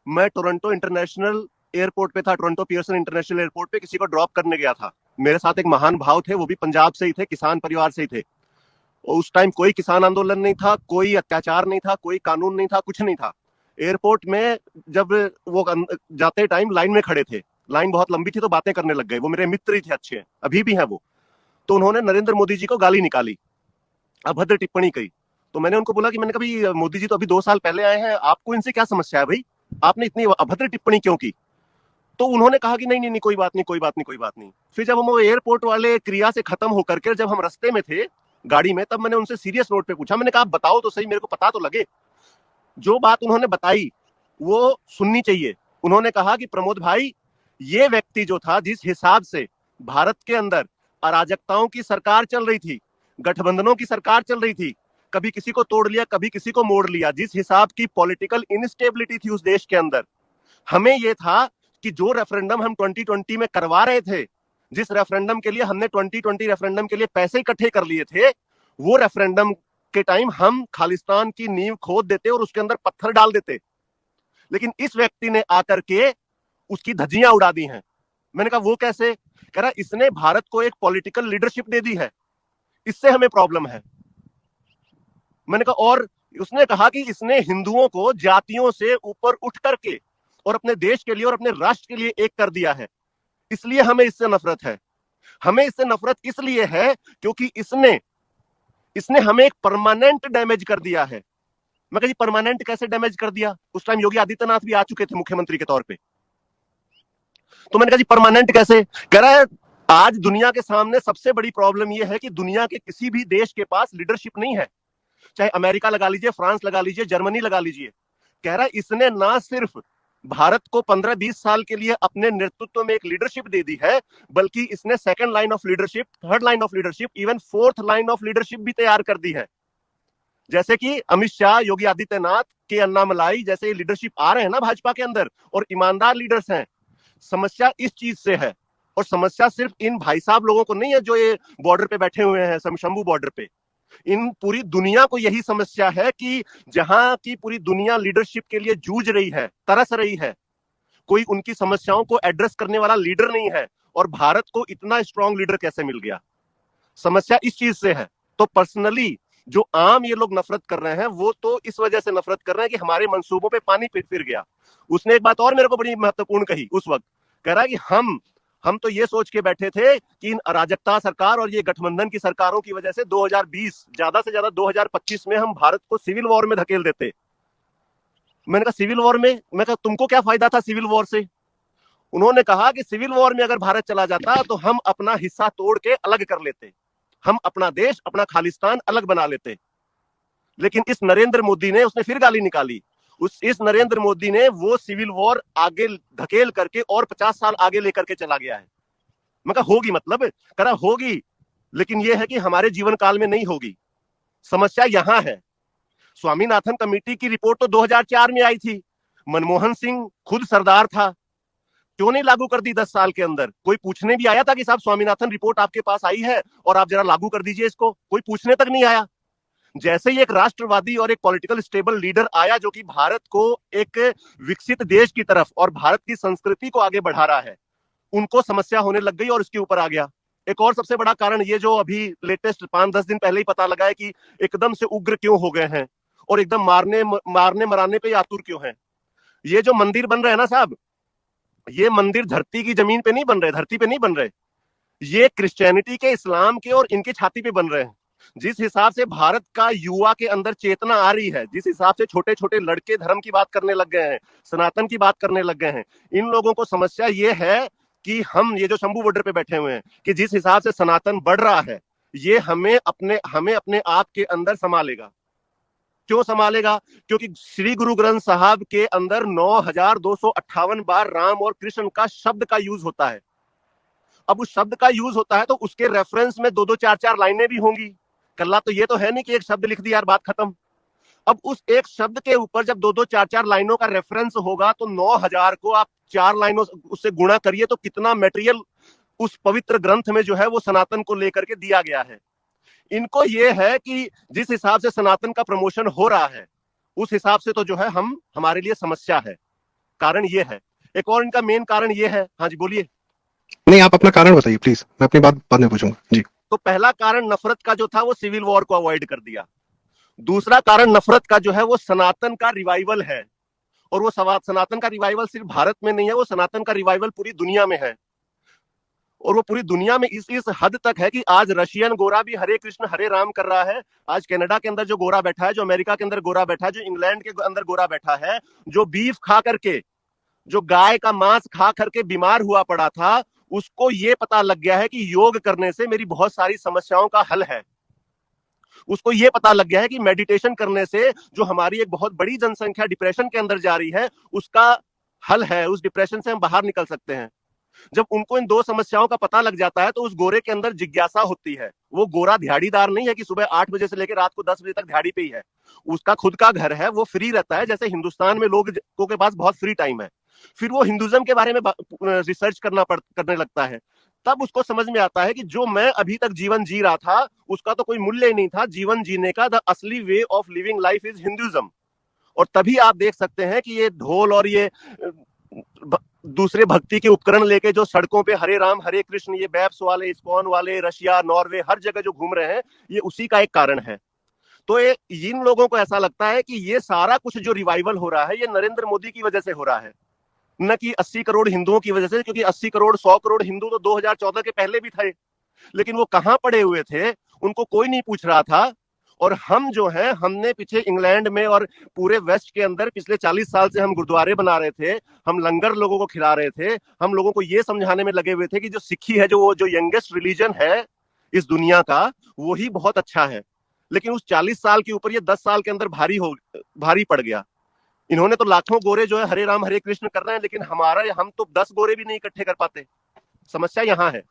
मैं Toronto international airport पे था, टोरंटो पियर्सन इंटरनेशनल एयरपोर्ट पे किसी को ड्रॉप करने गया था। मेरे साथ एक महान भाव थे, वो भी पंजाब से ही थे, किसान परिवार से ही थे। उस टाइम कोई किसान आंदोलन नहीं था, कोई अत्याचार नहीं था, कोई कानून नहीं था, कुछ नहीं था। एयरपोर्ट में जब वो जाते टाइम लाइन में खड़े थे, लाइन बहुत लंबी थी तो बातें करने लग गए। वो मेरे मित्र ही थे, अच्छे, अभी भी हैं वो। तो उन्होंने नरेंद्र मोदी जी को गाली निकाली, अभद्र टिप्पणी की। तो मैंने उनको बोला कि मैंने कभी, मोदी जी तो अभी 2 साल पहले आए हैं, आपको इनसे क्या समस्या है भाई, आपने इतनी अभद्र टिप्पणी क्यों की? तो उन्होंने कहा कि नहीं नहीं नहीं, कोई बात नहीं, कोई बात नहीं, कोई बात नहीं। फिर जब हम वो एयरपोर्ट वाले क्रिया से खत्म होकर के जब हम रास्ते में थे गाड़ी में, तब मैंने उनसे सीरियस नोट पे पूछा, मैंने कहा आप बताओ तो सही, मेरे को पता तो लगे। जो बात उन्होंने बताई वो सुननी चाहिए। उन्होंने कहा कि प्रमोद भाई, ये व्यक्ति जो था, जिस हिसाब से भारत के अंदर अराजकताओं की सरकार चल रही थी, गठबंधनों की सरकार चल रही थी, कभी किसी को तोड़ लिया, कभी किसी को मोड़ लिया, जिस हिसाब की पॉलिटिकल इनस्टेबिलिटी थी उस देश के अंदर, हमें यह था कि जो रेफरेंडम हम 2020 में करवा रहे थे, जिस रेफरेंडम के लिए हमने 2020 रेफरेंडम के लिए पैसे इकट्ठे कर लिए थे, वो रेफरेंडम के टाइम हम खालिस्तान की नींव खोद देते और उसके अंदर पत्थर डाल देते। लेकिन इस व्यक्ति ने आकर के उसकी धज्जियां उड़ा दी हैं। मैंने कहा वो कैसे? कह रहा इसने भारत को एक पॉलिटिकल लीडरशिप दे दी है, इससे हमें प्रॉब्लम है। मैंने कहा और उसने कहा कि इसने हिंदुओं को जातियों से ऊपर उठ करके और अपने देश के लिए और अपने राष्ट्र के लिए एक कर दिया है, इसलिए हमें इससे नफरत है। हमें इससे नफरत इसलिए है क्योंकि इसने इसने हमें एक परमानेंट डैमेज कर दिया है। मैं कहा जी परमानेंट कैसे डैमेज कर दिया? उस टाइम योगी आदित्यनाथ भी आ चुके थे मुख्यमंत्री के तौर पे। तो मैंने कहा जी परमानेंट कैसे? कह रहा है आज दुनिया के सामने सबसे बड़ी प्रॉब्लम यह है कि दुनिया के किसी भी देश के पास लीडरशिप नहीं है, चाहे अमेरिका लगा लीजिए, फ्रांस लगा लीजिए, जर्मनी लगा लीजिए। कह रहा है इसने ना सिर्फ भारत को 15-20 साल के लिए अपने नेतृत्व में एक लीडरशिप दे दी है, बल्कि इसने second line of leadership, third line of leadership, even fourth line of leadership भी तैयार कर दी है। जैसे कि अमित शाह, योगी आदित्यनाथ के अन्नामलाई जैसे लीडरशिप आ रहे हैं ना भाजपा के अंदर, और ईमानदार लीडर्स हैं। समस्या इस चीज से है, और समस्या सिर्फ इन भाई साहब लोगों को नहीं है जो ये बॉर्डर पे बैठे हुए हैं, शंभू बॉर्डर पे। इन पूरी दुनिया को यही समस्या है कि जहां की पूरी दुनिया लीडरशिप के लिए जूझ रही है, तरस रही है, कोई उनकी समस्याओं को एड्रेस करने वाला लीडर नहीं है। और भारत को इतना स्ट्रांग लीडर कैसे मिल गया? समस्या इस चीज से है। तो पर्सनली जो आम ये लोग नफरत कर रहे हैं, वो तो इस वजह से नफरत कर रहे हैं कि हमारे मंसूबों पे पानी फिर गया। उसने एक बात और मेरे को बड़ी महत्वपूर्ण कही उस वक्त, कह रहा है कि हम तो ये सोच के बैठे थे कि इन अराजकता सरकार और ये गठबंधन की सरकारों की वजह से 2020 ज्यादा से ज्यादा 2025 में हम भारत को सिविल वॉर में धकेल देते। मैंने कहा सिविल वॉर में? मैं कहा तुमको क्या फायदा था सिविल वॉर से? उन्होंने कहा कि सिविल वॉर में अगर भारत चला जाता तो हम अपना हिस्सा तोड़ के अलग कर लेते, हम अपना देश, अपना खालिस्तान अलग बना लेते। लेकिन इस नरेंद्र मोदी ने, उसने फिर गाली निकाली। इस नरेंद्र मोदी ने वो सिविल वॉर आगे धकेल करके और 50 साल आगे लेकर के चला गया है। मैं कहा होगी, मतलब करा होगी, लेकिन यह है कि हमारे जीवन काल में नहीं होगी। समस्या यहां है। स्वामीनाथन कमेटी की रिपोर्ट तो 2004 में आई थी, मनमोहन सिंह खुद सरदार था, क्यों नहीं लागू कर दी 10 साल के अंदर? कोई पूछने भी आया था कि साहब स्वामीनाथन रिपोर्ट आपके पास आई है और आप जरा लागू कर दीजिए इसको? कोई पूछने तक नहीं आया। जैसे ही एक राष्ट्रवादी और एक पॉलिटिकल स्टेबल लीडर आया जो कि भारत को एक विकसित देश की तरफ और भारत की संस्कृति को आगे बढ़ा रहा है, उनको समस्या होने लग गई और उसके ऊपर आ गया। एक और सबसे बड़ा कारण ये जो अभी लेटेस्ट 5-10 दिन पहले ही पता लगा है कि एकदम से उग्र क्यों हो गए हैं और एकदम मारने मराने पे आतुर क्यों हैं। ये जो मंदिर बन रहे हैं ना साहब, ये मंदिर धरती की जमीन पे नहीं बन रहे, धरती पे नहीं बन रहे, ये क्रिश्चियनिटी के, इस्लाम के और इनकी छाती पे बन रहे हैं। जिस हिसाब से भारत का युवा के अंदर चेतना आ रही है, जिस हिसाब से छोटे छोटे लड़के धर्म की बात करने लग गए हैं, सनातन की बात करने लग गए हैं, इन लोगों को समस्या ये है कि हम ये जो शंभू बॉर्डर पे बैठे हुए हैं, कि जिस हिसाब से सनातन बढ़ रहा है, ये हमें अपने आप के अंदर संभालेगा। क्यों संभालेगा? क्योंकि श्री गुरु ग्रंथ साहब के अंदर 9258 बार राम और कृष्ण का शब्द का यूज होता है। अब उस शब्द का यूज होता है तो उसके रेफरेंस में 2-2 4-4 लाइनें भी होंगी। कल्ला तो ये तो है नहीं कि एक शब्द लिख दिया यार बात खत्म। अब उस एक शब्द के ऊपर जब 2-2 4-4 लाइनों का रेफरेंस होगा तो 9000 को आप 4 लाइनों उससे गुणा करिए तो कितना मटेरियल उस पवित्र ग्रंथ में जो है वो सनातन को लेकर के दिया गया है। इनको ये है कि जिस हिसाब से सनातन का प्रमोशन हो रहा है, उस हिसाब से तो जो है हम, हमारे लिए समस्या है। कारण ये है। एक और इनका मेन कारण ये है, हाँ जी बोलिए। नहीं, आप अपना कारण बताइए प्लीज, मैं अपनी बात बाद में पूछूंगा जी। तो पहला कारण नफरत का जो था वो सिविल वॉर को अवॉइड कर दिया। दूसरा कारण नफरत का जो है वो सनातन का रिवाइवल है। और वो सनातन का रिवाइवल सिर्फ भारत में नहीं है, वो सनातन का रिवाइवल पूरी दुनिया में है। और वो पूरी दुनिया में इस हद तक है कि आज रशियन गोरा भी हरे कृष्ण हरे राम कर रहा है। आज कनाडा के अंदर जो गोरा बैठा है, जो अमेरिका के अंदर गोरा बैठा है, जो इंग्लैंड के अंदर गोरा बैठा है, जो बीफ खा करके, जो गाय का मांस खा करके बीमार हुआ पड़ा था, उसको ये पता लग गया है कि योग करने से मेरी बहुत सारी समस्याओं का हल है। उसको ये पता लग गया है कि मेडिटेशन करने से जो हमारी एक बहुत बड़ी जनसंख्या डिप्रेशन के अंदर जा रही है, उसका हल है, उस डिप्रेशन से हम बाहर निकल सकते हैं। जब उनको इन दो समस्याओं का पता लग जाता है तो उस गोरे के अंदर जिज्ञासा होती है। वो गोरा दिहाड़ीदार नहीं है कि सुबह 8 बजे से लेकर रात को 10 बजे तक दिहाड़ी पे ही है। उसका खुद का घर है, वो फ्री रहता है। जैसे हिंदुस्तान में लोगों के पास बहुत फ्री टाइम है, फिर वो हिंदुज्म के बारे में रिसर्च करने लगता है। तब उसको समझ में आता है कि जो मैं अभी तक जीवन जी रहा था उसका तो कोई मूल्य ही नहीं था। जीवन जीने का द असली way of living life is Hinduism. और तभी आप देख सकते हैं कि ये ढोल और ये दूसरे भक्ति के उपकरण लेके जो सड़कों पे हरे राम हरे कृष्ण, ये बैप्स वाले, इस्कॉन वाले, रशिया, नॉर्वे, हर जगह जो घूम रहे हैं, ये उसी का एक कारण है। तो इन लोगों को ऐसा लगता है कि ये सारा कुछ जो रिवाइवल हो रहा है ये नरेंद्र मोदी की वजह से हो रहा है, न कि 80 करोड़ हिंदुओं की वजह से। क्योंकि 80 करोड़ 100 करोड़ हिंदू तो 2014 के पहले भी थे, लेकिन वो कहां पड़े हुए थे, उनको कोई नहीं पूछ रहा था। और हम जो है, हमने पीछे इंग्लैंड में और पूरे वेस्ट के अंदर पिछले 40 साल से हम गुरुद्वारे बना रहे थे, हम लंगर लोगों को खिला रहे थे, हम लोगों को ये समझाने में लगे हुए थे कि जो सिक्खी है, जो यंगेस्ट रिलीजन है इस दुनिया का, वो ही बहुत अच्छा है। लेकिन उस 40 साल के ऊपर ये 10 साल के अंदर भारी पड़ गया। इन्होंने तो लाखों गोरे जो है हरे राम हरे कृष्ण कर रहे हैं, लेकिन हम तो 10 गोरे भी नहीं इकट्ठे कर पाते। समस्या यहां है।